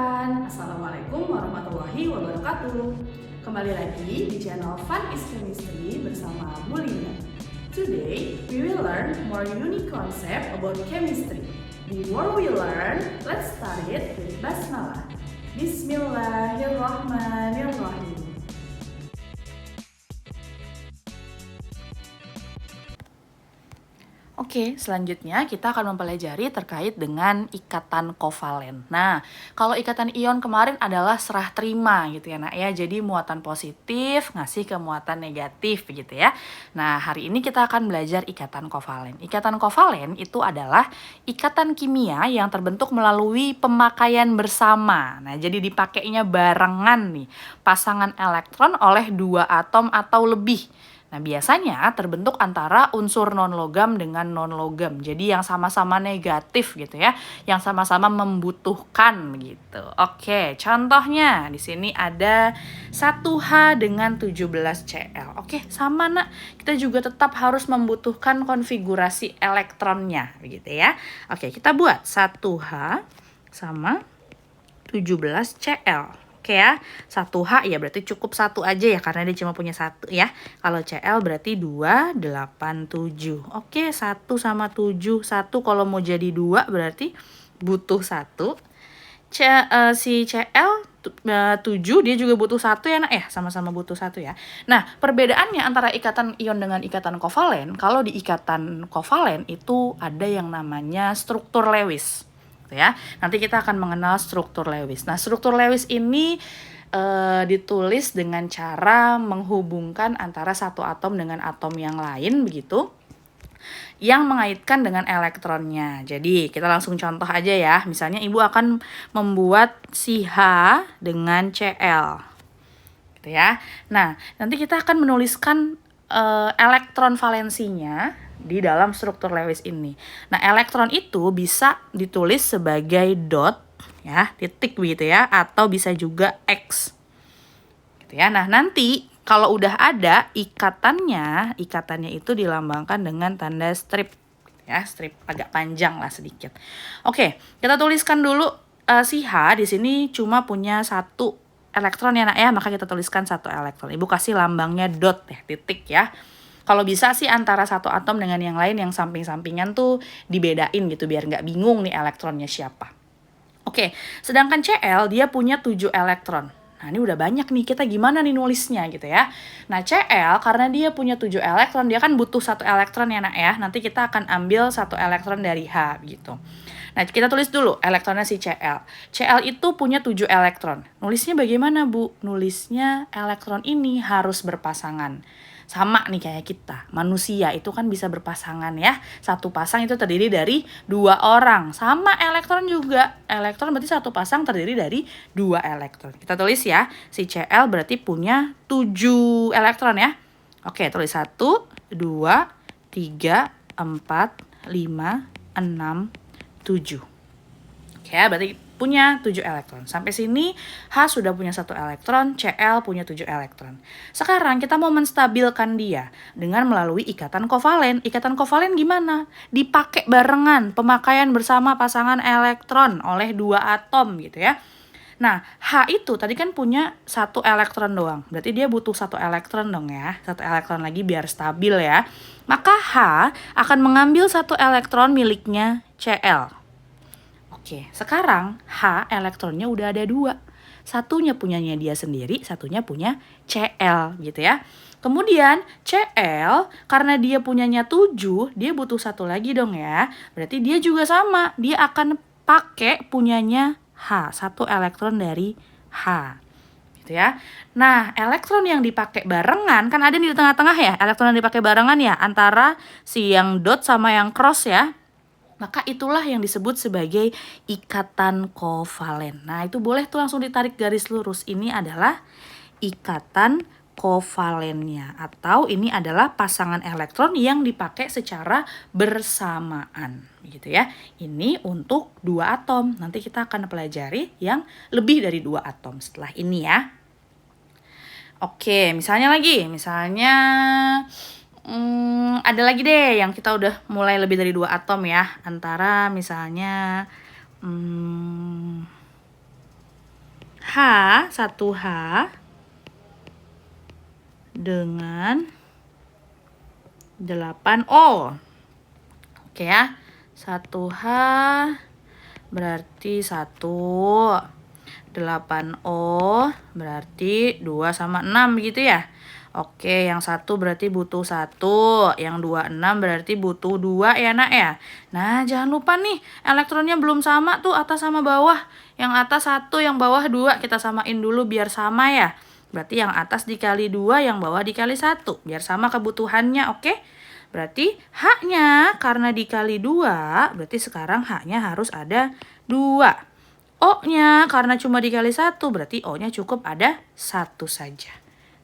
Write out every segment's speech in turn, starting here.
everyone, Assalamualaikum warahmatullahi wabarakatuh. Kembali lagi di channel Fun is Chemistry bersama Bu Linda. Today, we will learn more unique concept about chemistry. Before we learn, let's start it with Basmalah. Bismillahirrahmanirrahim. Oke, selanjutnya kita akan mempelajari terkait dengan ikatan kovalen. Nah, kalau ikatan ion kemarin adalah serah terima gitu ya nak ya. Jadi muatan positif ngasih ke muatan negatif gitu ya. Nah, hari ini kita akan belajar ikatan kovalen. Ikatan kovalen itu adalah ikatan kimia yang terbentuk melalui pemakaian bersama. Nah, jadi dipakainya barengan nih pasangan elektron oleh dua atom atau lebih. Nah, biasanya terbentuk antara unsur non-logam dengan non-logam. Jadi yang sama-sama negatif gitu ya, yang sama-sama membutuhkan gitu. Oke, contohnya di sini ada 1H dengan 17Cl. Oke, sama nak. Kita juga tetap harus membutuhkan konfigurasi elektronnya begitu ya. Oke, kita buat 1H sama 17Cl. Oke ya, 1H ya berarti cukup satu aja ya karena dia cuma punya satu ya. Kalau Cl berarti 2, 8, 7. Oke, 1 sama 7. 1 kalau mau jadi 2 berarti butuh 1. Si Cl 7 dia juga butuh 1 ya nak ya, sama-sama butuh 1 ya. Nah, perbedaannya antara ikatan ion dengan ikatan kovalen, kalau di ikatan kovalen itu ada yang namanya struktur Lewis. Ya. Nanti kita akan mengenal struktur Lewis. Nah, struktur Lewis ini ditulis dengan cara menghubungkan antara satu atom dengan atom yang lain begitu, yang mengaitkan dengan elektronnya. Jadi kita langsung contoh aja ya. Misalnya ibu akan membuat si H dengan Cl, gitu ya. Nah, nanti kita akan menuliskan elektron valensinya di dalam struktur Lewis ini. Nah, elektron itu bisa ditulis sebagai dot ya, titik begitu ya, atau bisa juga X. Gitu ya. Nah, nanti kalau udah ada ikatannya itu dilambangkan dengan tanda strip ya, strip agak panjang lah sedikit. Oke, kita tuliskan dulu si H di sini cuma punya satu elektron ya nak ya, maka kita tuliskan satu elektron. Ibu kasih lambangnya dot ya, titik ya. Kalau bisa sih antara satu atom dengan yang lain yang samping-sampingan tuh dibedain gitu biar nggak bingung nih elektronnya siapa. Oke, sedangkan Cl dia punya 7 elektron. Nah, ini udah banyak nih, kita gimana nih nulisnya gitu ya. Nah, Cl karena dia punya 7 elektron, dia kan butuh satu elektron ya nak ya. Nanti kita akan ambil satu elektron dari H gitu. Nah, kita tulis dulu elektronnya si Cl. Cl itu punya 7 elektron. Nulisnya bagaimana, Bu? Nulisnya elektron ini harus berpasangan. Sama nih kayak kita, manusia itu kan bisa berpasangan ya. Satu pasang itu terdiri dari 2 orang. Sama elektron juga. Elektron berarti satu pasang terdiri dari 2 elektron. Kita tulis ya, si Cl berarti punya 7 elektron ya. Oke, tulis 1, 2, 3, 4, 5, 6, 7. Oke, berarti punya 7 elektron. Sampai sini H sudah punya 1 elektron, Cl punya 7 elektron. Sekarang kita mau menstabilkan dia dengan melalui ikatan kovalen. Ikatan kovalen gimana? Dipakai barengan, pemakaian bersama pasangan elektron oleh 2 atom gitu ya. Nah, H itu tadi kan punya 1 elektron doang. Berarti dia butuh 1 elektron dong ya. 1 elektron lagi biar stabil ya. Maka H akan mengambil 1 elektron miliknya Cl. Oke, sekarang H elektronnya udah ada 2. Satunya punyanya dia sendiri, satunya punya Cl gitu ya. Kemudian Cl karena dia punyanya 7, dia butuh 1 lagi dong ya. Berarti dia juga sama, dia akan pakai punyanya H, 1 elektron dari H. Gitu ya. Nah, elektron yang dipakai barengan kan ada di tengah-tengah ya, elektron yang dipakai barengan ya antara si yang dot sama yang cross ya. Maka itulah yang disebut sebagai ikatan kovalen. Nah, itu boleh tuh langsung ditarik garis lurus. Ini adalah ikatan kovalennya. Atau ini adalah pasangan elektron yang dipakai secara bersamaan. Gitu ya. Ini untuk 2 atom. Nanti kita akan pelajari yang lebih dari 2 atom setelah ini ya. Oke, misalnya ada lagi deh yang kita udah mulai lebih dari 2 atom ya. Antara misalnya 1H dengan 8O. Oke ya. 1H berarti 1. 8O berarti 2 sama 6 gitu ya. Oke, yang 1 berarti butuh 1. Yang 26 berarti butuh 2 ya nak ya. Nah, jangan lupa nih, elektronnya belum sama tuh atas sama bawah. Yang atas 1, yang bawah 2. Kita samain dulu biar sama ya. Berarti yang atas dikali 2, yang bawah dikali 1. Biar sama kebutuhannya, oke? Berarti H-nya karena dikali 2, berarti sekarang H-nya harus ada 2. O-nya karena cuma dikali 1, berarti O-nya cukup ada 1 saja.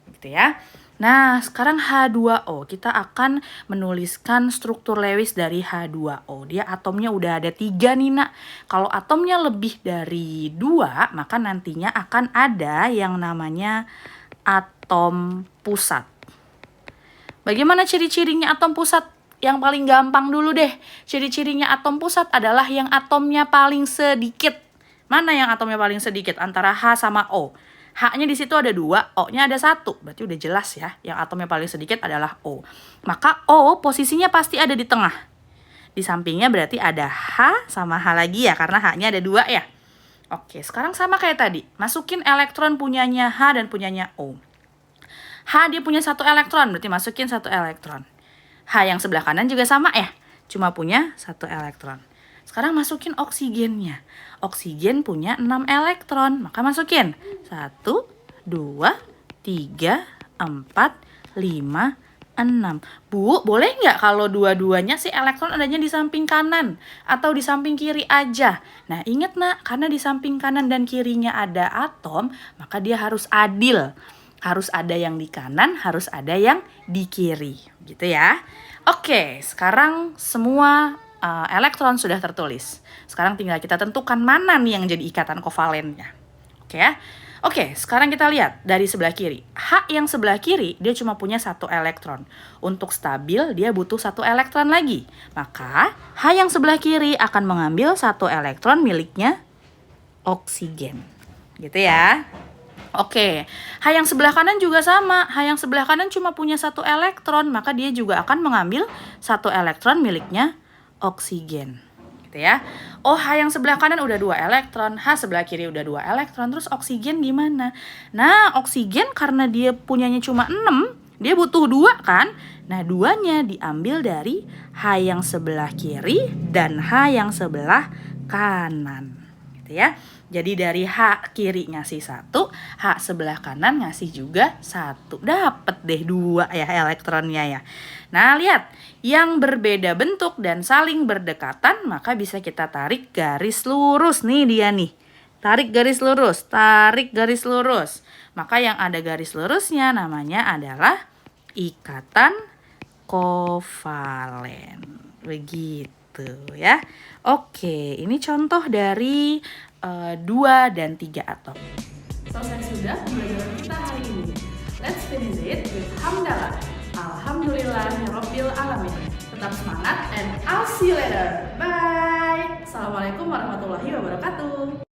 Gitu ya. Nah, sekarang H2O. Kita akan menuliskan struktur Lewis dari H2O. Dia atomnya udah ada 3 nih nak. Kalau atomnya lebih dari 2, maka nantinya akan ada yang namanya atom pusat. Bagaimana ciri-cirinya atom pusat? Yang paling gampang dulu deh. Ciri-cirinya atom pusat adalah yang atomnya paling sedikit. Mana yang atomnya paling sedikit antara H sama O? H-nya di situ ada 2, O-nya ada 1. Berarti udah jelas ya, yang atomnya paling sedikit adalah O. Maka O posisinya pasti ada di tengah. Di sampingnya berarti ada H sama H lagi ya, karena H-nya ada 2 ya. Oke, sekarang sama kayak tadi. Masukin elektron punyanya H dan punyanya O. H dia punya 1 elektron, berarti masukin 1 elektron. H yang sebelah kanan juga sama ya, cuma punya 1 elektron. Sekarang masukin oksigennya. Oksigen punya 6 elektron, maka masukin 1, 2, 3, 4, 5, 6. Bu, boleh nggak kalau dua-duanya si elektron adanya di samping kanan atau di samping kiri aja? Nah, ingat nak, karena di samping kanan dan kirinya ada atom, maka dia harus adil. Harus ada yang di kanan, harus ada yang di kiri, gitu ya. Oke, sekarang semua elektron sudah tertulis. Sekarang tinggal kita tentukan mana nih yang jadi ikatan kovalennya. Oke ya. Oke, sekarang kita lihat dari sebelah kiri. H yang sebelah kiri dia cuma punya 1 elektron. Untuk stabil dia butuh 1 elektron lagi. Maka H yang sebelah kiri akan mengambil 1 elektron miliknya oksigen. Gitu ya. Oke, H yang sebelah kanan juga sama. H yang sebelah kanan cuma punya 1 elektron, maka dia juga akan mengambil 1 elektron miliknya oksigen. Gitu ya. Oh, H yang sebelah kanan udah 2 elektron, H sebelah kiri udah 2 elektron, terus oksigen gimana? Nah, oksigen karena dia punyanya cuma 6, dia butuh 2 kan? Nah, 2-nya diambil dari H yang sebelah kiri dan H yang sebelah kanan. Gitu ya. Jadi dari H kiri ngasih 1, H sebelah kanan ngasih juga 1. Dapet deh 2 ya elektronnya ya. Nah lihat, yang berbeda bentuk dan saling berdekatan maka bisa kita tarik garis lurus. Nih dia nih. Tarik garis lurus, tarik garis lurus. Maka yang ada garis lurusnya namanya adalah ikatan kovalen. Begitu ya. Oke, ini contoh dari 2 dan 3 atom. Selesai sudah pembelajaran kita hari ini. Let's finish it with hamdalah. Alhamdulillahirabbil alamin. Tetap semangat and I'll see you later. Bye. Assalamualaikum warahmatullahi wabarakatuh.